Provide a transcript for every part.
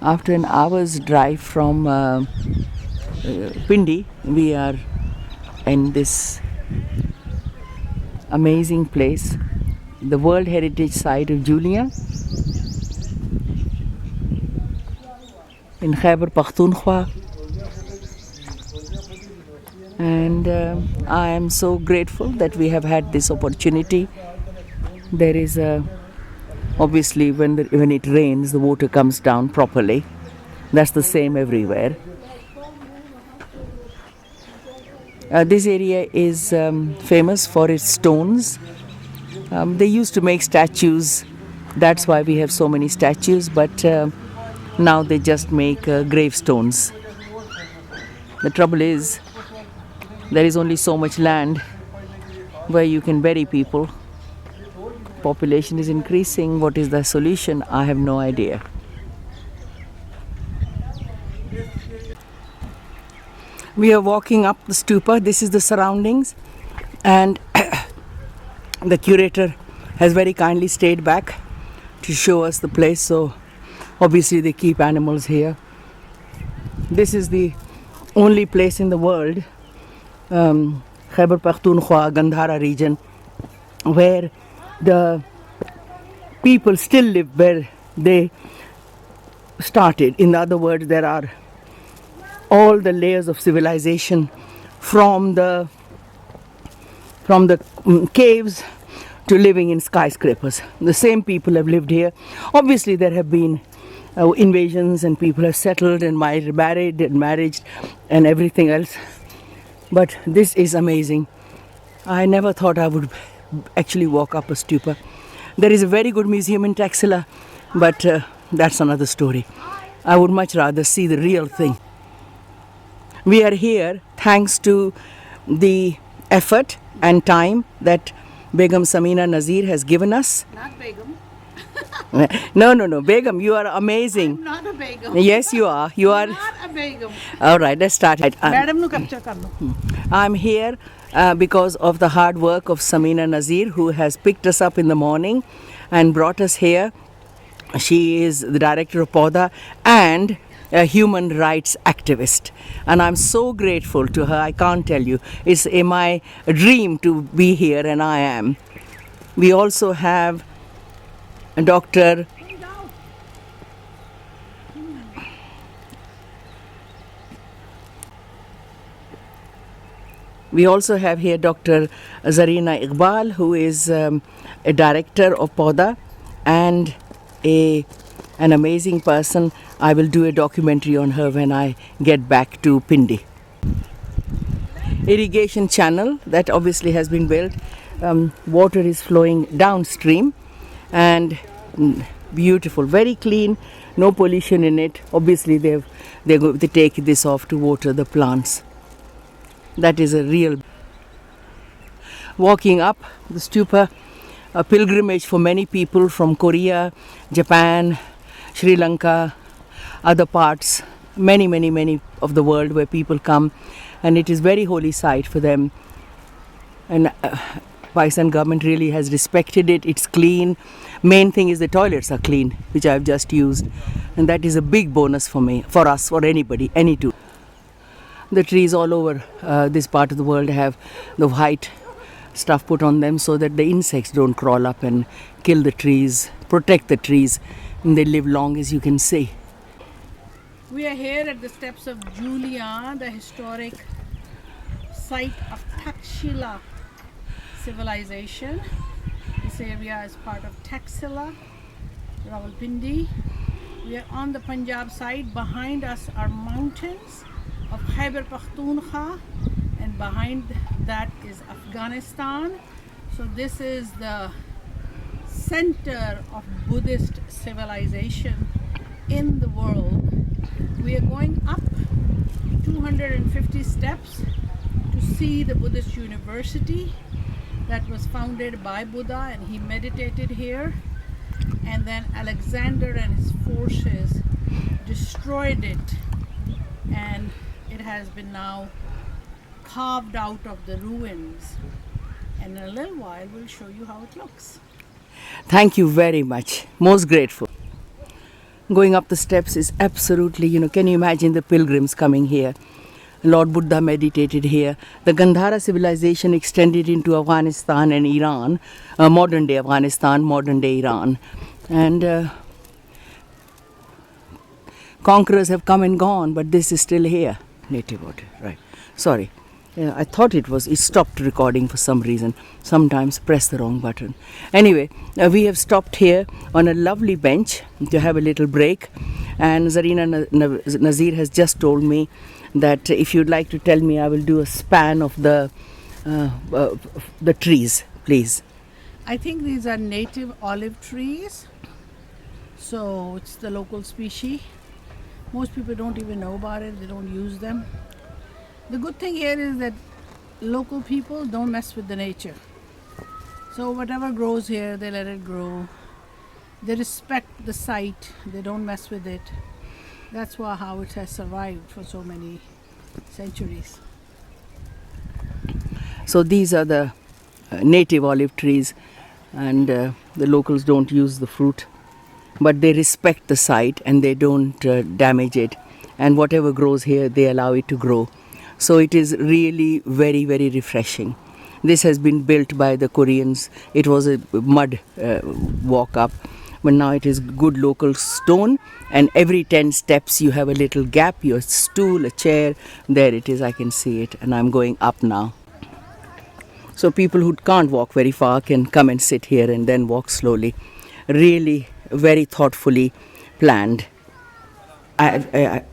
After an hour's drive from Pindi, we are in this amazing place, the World Heritage Site of Jaulian in Khyber Pakhtunkhwa. And I am so grateful that we have had this opportunity. There is obviously when it rains, the water comes down properly. That's the same everywhere. This area is famous for its stones. They used to make statues. That's why we have so many statues. But now they just make gravestones. The trouble is, there is only so much land where you can bury people. Population is increasing. What is the solution? I have no idea. We are walking up the stupa. This is the surroundings, and the curator has very kindly stayed back to show us the place. So obviously they keep animals here. This is the only place in the world, Khyber Pakhtunkhwa, Gandhara region, where the people still live where they started. In other words, there are all the layers of civilization from the caves to living in skyscrapers. The same people have lived here. Obviously there have been invasions and people have settled and married and married and everything else. But this is amazing. I never thought I would actually walk up a stupa. There is a very good museum in Taxila, but that's another story. I would much rather see the real thing. We are here thanks to the effort and time that Begum Samina Nazir has given us. Not Begum. No. Begum, you are amazing. I'm not a Begum. Yes, you are. You are. Not a Begum. All right, let's start. Madam nu capture kar lo. I'm here because of the hard work of Samina Nazir, who has picked us up in the morning and brought us here. She is the director of PODA and a human rights activist, and I'm so grateful to her. I can't tell you. It's my dream to be here, and I am. We also have Dr. We also have here Dr. Zarina Iqbal, who is a director of PODA and an amazing person. I will do a documentary on her when I get back to Pindi. Irrigation channel that obviously has been built. Water is flowing downstream and beautiful, very clean, no pollution in it. Obviously they take this off to water the plants. That is a real. Walking up the stupa, a pilgrimage for many people from Korea, Japan, Sri Lanka, other parts, many of the world where people come, and it is very holy site for them. And Pakistan government really has respected it. It's clean. Main thing is the toilets are clean, which I've just used, and that is a big bonus for me, for us, for anybody, any two. The trees all over this part of the world have the white stuff put on them so that the insects don't crawl up and kill the trees, protect the trees, and they live long, as you can see. We are here at the steps of Jaulian, the historic site of Taxila Civilization. This area is part of Taxila, Rawalpindi. We are on the Punjab side. Behind us are mountains of Khyber Pakhtunkhwa, and behind that is Afghanistan. So this is the center of Buddhist civilization in the world. We are going up 250 steps to see the Buddhist university that was founded by Buddha, and he meditated here, and then Alexander and his forces destroyed it, and it has been now carved out of the ruins, and in a little while we'll show you how it looks. Thank you very much. Most grateful. Going up the steps is absolutely, can you imagine the pilgrims coming here? Lord Buddha meditated here. The Gandhara civilization extended into Afghanistan and Iran, modern day Afghanistan, modern day Iran. And conquerors have come and gone, but this is still here. Native water, right. Sorry. I thought it stopped recording for some reason. Sometimes press the wrong button. Anyway, we have stopped here on a lovely bench to have a little break. And Zarina Nazir has just told me that if you'd like to tell me, I will do a span of the trees, please. I think these are native olive trees. So it's the local species. Most people don't even know about it. They don't use them. The good thing here is that local people don't mess with the nature. So whatever grows here, they let it grow. They respect the site. They don't mess with it. That's how it has survived for so many centuries. So these are the native olive trees, and the locals don't use the fruit, but they respect the site and they don't damage it. And whatever grows here, they allow it to grow. So it is really very, very refreshing. This has been built by the Koreans. It was a mud walk up, but now it is good local stone, and every 10 steps you have a little gap, your stool, a chair. There it is, I can see it, and I'm going up now. So people who can't walk very far can come and sit here and then walk slowly. Really very thoughtfully planned. Okay.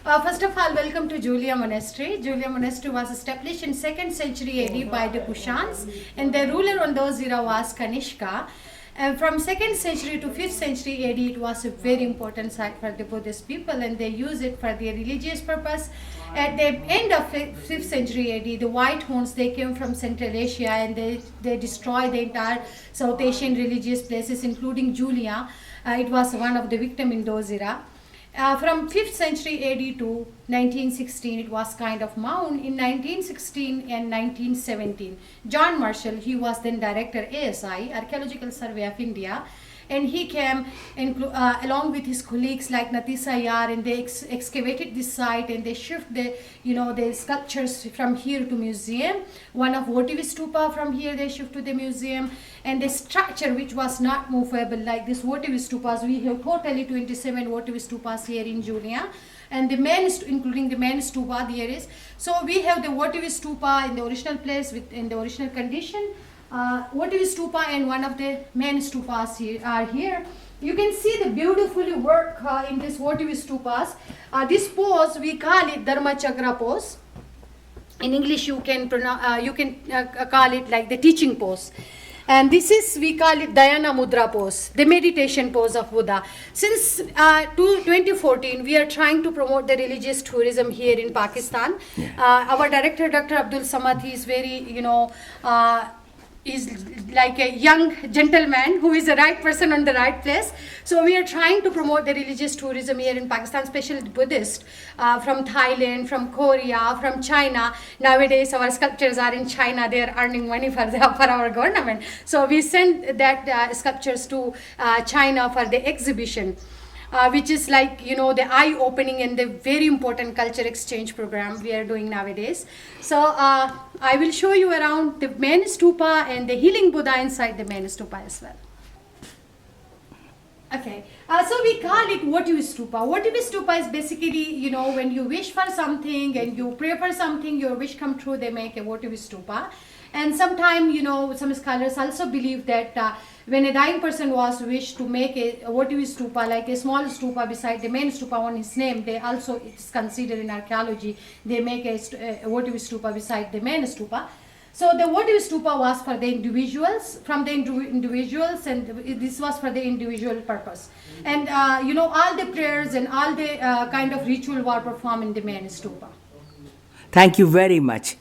First of all, welcome to Jaulian Monastery. Jaulian Monastery was established in 2nd century AD by the Kushans, and the ruler on those era was Kanishka. And from 2nd century to 5th century AD, it was a very important site for the Buddhist people, and they use it for their religious purpose. At the end of 5th century AD, the White Huns, they came from Central Asia, and they destroyed the entire South Asian religious places, including Jaulian. It was one of the victims in those era. From 5th century AD to 1916, it was kind of mound. In 1916 and 1917, John Marshall, he was then director ASI, Archaeological Survey of India, and he came along with his colleagues like Natisa Yar, and they excavated this site, and they shift the sculptures from here to museum. One of votive stupa from here they shift to the museum, and the structure which was not movable like this votive stupas, we have totally 27 votive stupas here in Jaulian, and the main including the main stupa there is. So we have the votive stupa in the original place in the original condition. Votive stupa and one of the main stupas are here. You can see the beautifully work in this votive stupas. This pose, we call it Dharma Chakra pose. In English, you can call it like the teaching pose. And this is, we call it Dhyana Mudra pose, the meditation pose of Buddha. Since 2014, we are trying to promote the religious tourism here in Pakistan. Our director, Dr. Abdul Samad, he is very, is like a young gentleman who is the right person on the right place. So we are trying to promote the religious tourism here in Pakistan, especially Buddhist, from Thailand, from Korea, from China. Nowadays our sculptures are in China. They are earning money for our government. So we send that sculptures to China for the exhibition. Which is like, the eye-opening and the very important culture exchange program we are doing nowadays. So I will show you around the main stupa and the healing Buddha inside the main stupa as well. Okay, so we call it votive stupa. Votive stupa is basically, when you wish for something and you pray for something, your wish come true, they make a votive stupa. And sometimes, some scholars also believe that when a dying person was wished to make a votive stupa, like a small stupa beside the main stupa on his name, they also, it's considered in archaeology, they make a votive stupa beside the main stupa. So the votive stupa was for the individuals, from the individuals, and this was for the individual purpose. And, all the prayers and all the kind of ritual were performed in the main stupa. Thank you very much.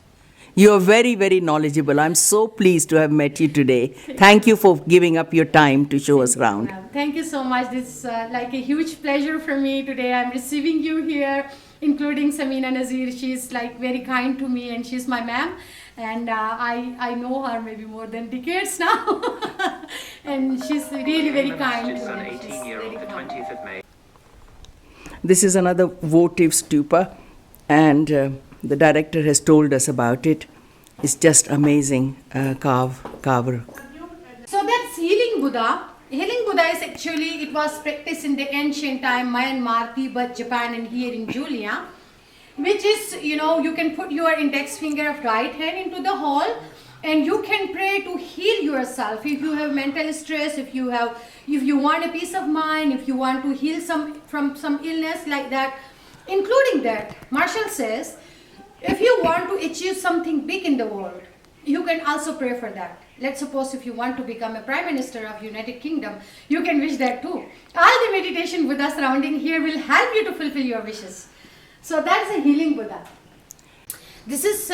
You are very, very knowledgeable. I'm so pleased to have met you today. Thank you for giving up your time to show us around. Thank you so much. This is like a huge pleasure for me today. I'm receiving you here, including Samina Nazir. She's like very kind to me, and she's my ma'am. And I know her maybe more than decades now. and she's really very kind to Son, them. She's 18-year-old, very the kind. 20th of May. This is another votive stupa, and the director has told us about it. It's just amazing carver. So that's healing Buddha. Healing Buddha is actually, it was practiced in the ancient time, Myanmar, Tibet, Japan, and here in Julia, which is, you can put your index finger of right hand into the hole, and you can pray to heal yourself. If you have mental stress, if you want a peace of mind, if you want to heal from some illness like that, including that, Marshall says, if you want to achieve something big in the world, you can also pray for that. Let's suppose if you want to become a Prime Minister of United Kingdom, you can wish that too. All the meditation Buddha surrounding here will help you to fulfill your wishes. So that's a healing Buddha. This is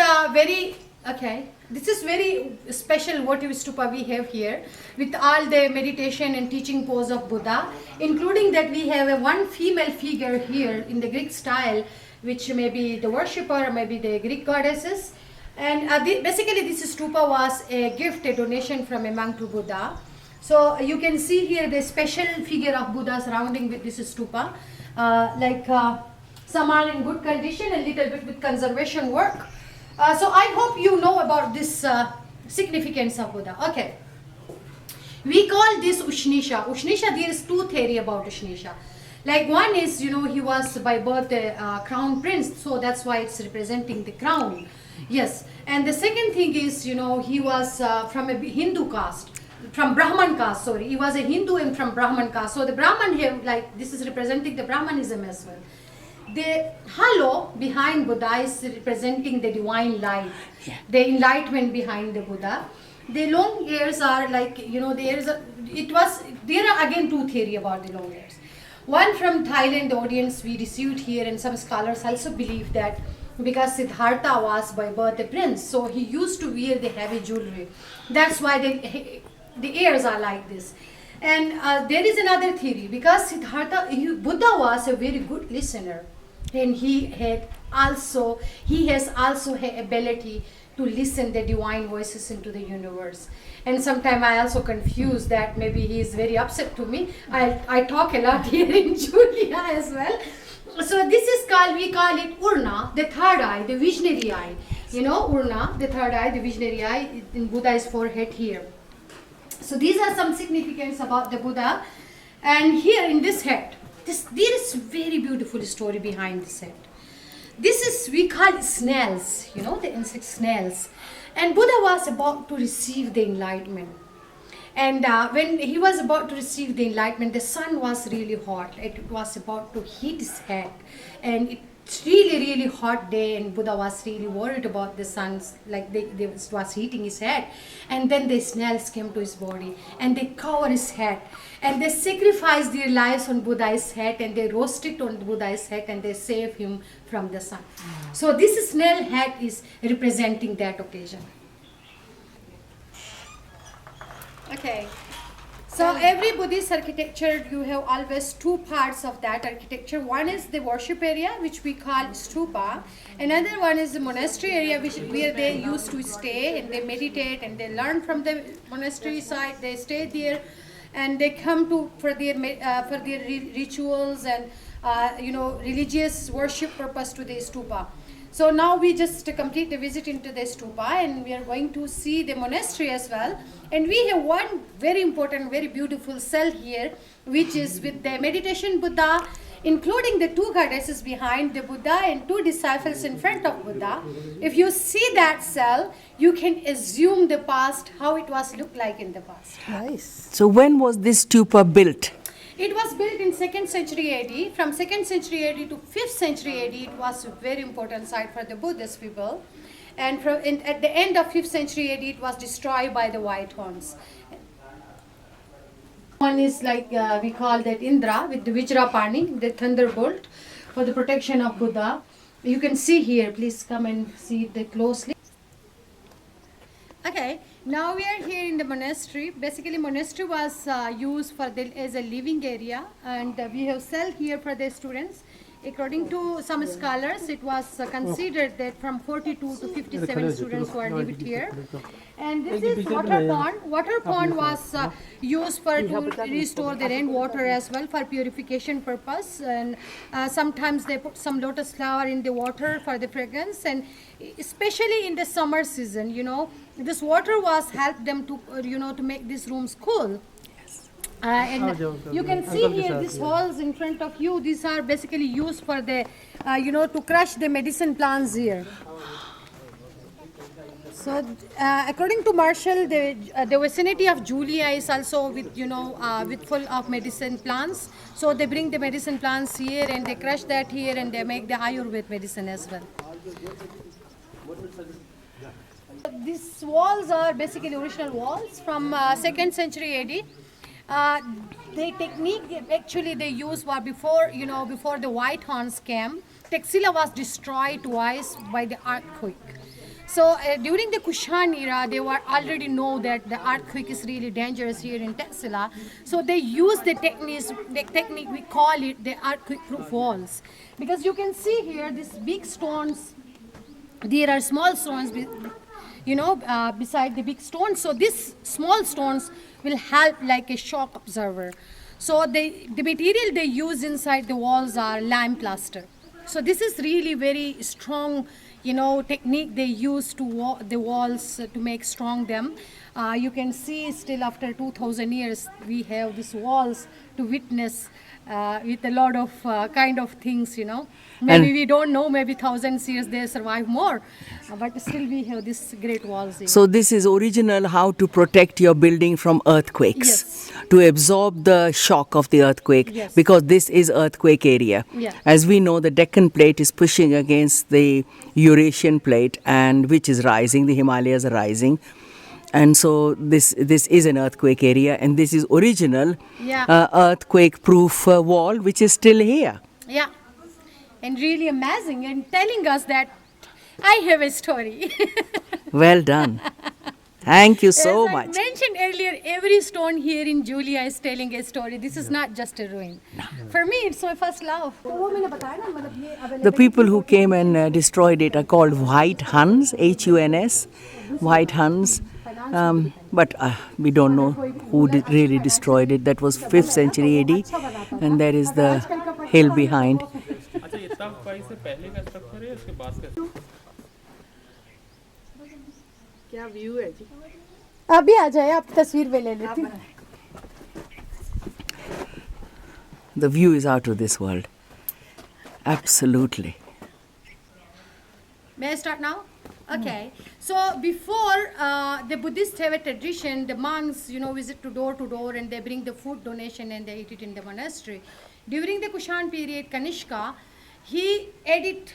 very special votive stupa we have here with all the meditation and teaching pose of Buddha, including that we have one female figure here in the Greek style, which may be the worshipper or maybe the Greek goddesses. And basically this stupa was a gift, a donation from a monk to Buddha. So you can see here the special figure of Buddha surrounding with this stupa, some are in good condition, a little bit with conservation work. So I hope you know about this significance of Buddha. Okay. We call this Ushnisha. Ushnisha, there is two theory about Ushnisha. Like one is, he was by birth a crown prince, so that's why it's representing the crown. Yes. And the second thing is, he was from a Hindu caste, from Brahman caste, sorry. He was a Hindu and from Brahman caste. So the Brahman here, this is representing the Brahmanism as well. The halo behind Buddha is representing the divine light, the enlightenment behind the Buddha. The long ears are there are again two theory about the long ears. One from Thailand, the audience we received here, and some scholars also believe that because Siddhartha was by birth a prince, so he used to wear the heavy jewelry. That's why the ears are like this. And there is another theory, because Buddha was a very good listener, and he has also had ability to listen the divine voices into the universe. And sometimes I also confuse that maybe he is very upset to me. I talk a lot here in Julia as well. So this is we call it Urna, the third eye, the visionary eye. Urna, the third eye, the visionary eye in Buddha's forehead here. So these are some significance about the Buddha. And here in this head, there is very beautiful story behind this head. We call it snails, the insect snails. And Buddha was about to receive the enlightenment. And when he was about to receive the enlightenment, the sun was really hot. It was about to heat his head. And it's really, really hot day, and Buddha was really worried about the sun, they was heating his head. And then the snails came to his body, and they covered his head. And they sacrificed their lives on Buddha's head, and they roasted on Buddha's head, and they saved him from the sun. So this snail head is representing that occasion. Okay. So every Buddhist architecture, you have always two parts of that architecture. One is the worship area, which we call stupa. Another one is the monastery area, where they used to stay and they meditate and they learn from the monastery side. They stay there, and they come for their rituals and religious worship purpose to the stupa. So now we just complete the visit into the stupa, and we are going to see the monastery as well. And we have one very important, very beautiful cell here, which is with the meditation Buddha, including the two goddesses behind the Buddha and two disciples in front of Buddha. If you see that cell, you can assume the past, how it was looked like in the past. Nice. So when was this stupa built? It was built in 2nd century AD. From 2nd century AD to 5th century AD, it was a very important site for the Buddhist people. And at the end of 5th century AD, it was destroyed by the White Horns. One is we call that Indra with the Vajrapani, the thunderbolt, for the protection of Buddha. You can see here, please come and see it closely. Okay, now we are here in the monastery. Basically, monastery was used as a living area, and we have cell here for the students. According to some scholars, it was considered that from 42 to 57 students were lived here. And this is water pond. Water pond was used for to restore the rainwater as well for purification purpose. And sometimes they put some lotus flower in the water for the fragrance. And especially in the summer season, this water was helped them to to make these rooms cool. And you can see here these walls in front of you. These are basically used for the to crush the medicine plants here. So according to Marshall, the vicinity of Julia is also with full of medicine plants. So they bring the medicine plants here and they crush that here and they make the Ayurvedic medicine as well. These walls are basically original walls from 2nd century AD. The technique actually they used was before the White Horns came. Taxila was destroyed twice by the earthquake. So during the Kushan era, they were already know that the earthquake is really dangerous here in Taxila. So they use the technique we call it the earthquake-proof walls, because you can see here these big stones. There are small stones, beside the big stones. So these small stones will help like a shock absorber. So the material they use inside the walls are lime plaster. So this is really very strong, technique they use to the walls to make strong them. You can see still after 2000 years we have these walls to witness with a lot of kind of things, Maybe we don't know, maybe thousands years they survive more, but still we have these great walls here. So this is original how to protect your building from earthquakes. Yes. To absorb the shock of the earthquake, Yes. because this is earthquake area. Yeah. As we know, the Deccan plate is pushing against the Eurasian plate, and which is rising, the Himalayas are rising. And so this is an earthquake area, and this is original earthquake-proof wall, which is still here. Yeah, and really amazing, and telling us that I have a story. Well done. Thank you so As much. I mentioned earlier, every stone here in Julia is telling a story. This is not just a ruin. For me, it's my first love. The people who came and destroyed it are called White Huns, Huns, White Huns. But we don't know who really destroyed it. That was 5th century AD, and there is the hill behind. क्या view है जी? अभी आ जाए, आप तस्वीर भी ले लेती हूँ. The view is out of this world. Absolutely. May I start now? Okay. So before the Buddhists have a tradition, the monks, visit to door and they bring the food donation and they eat it in the monastery. During the Kushan period, Kanishka, he added,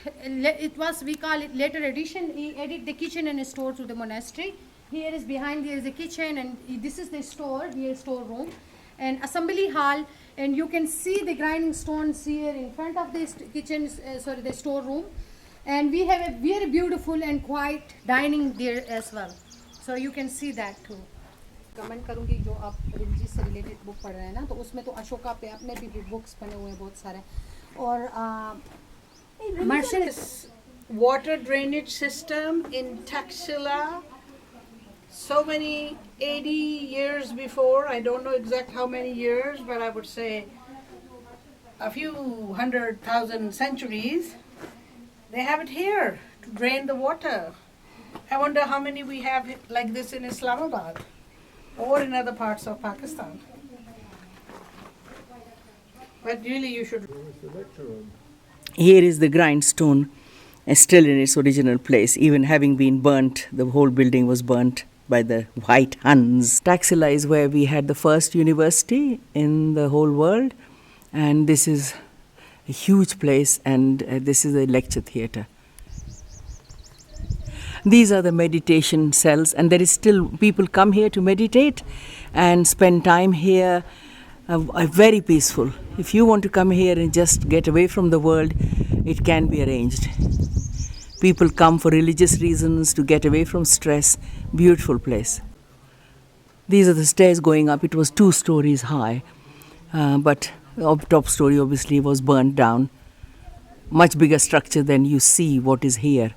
we call it later addition, he added the kitchen and a store to the monastery. Here is behind, there is a kitchen, and this is the store, here is storeroom, and assembly hall, and you can see the grinding stones here in front of the kitchen, the storeroom. And we have a very beautiful and quiet dining there as well. So you can see that too. Comment करूँगी जो आप religious से related book पढ़ रहे हैं ना, तो उसमें तो अशोका पे अपने भी बुक्स बने हुए हैं बहुत सारे. और Marshall's water drainage system in Taxila, so many 80 years before, I don't know exact how many years, but I would say a few 100,000 centuries, they have it here to drain the water. I wonder how many we have like this in Islamabad or in other parts of Pakistan. But really you should. Here is the grindstone, still in its original place, even having been burnt. The whole building was burnt by the White Huns. Taxila is where we had the first university in the whole world, and this is a huge place, and this is a lecture theatre. These are the meditation cells, and there is still people come here to meditate and spend time here. Very peaceful. If you want to come here and just get away from the world, it can be arranged. People come for religious reasons, to get away from stress. Beautiful place. These are the stairs going up. It was 2 stories high, but the top story obviously was burnt down. much bigger structure than you see what is here.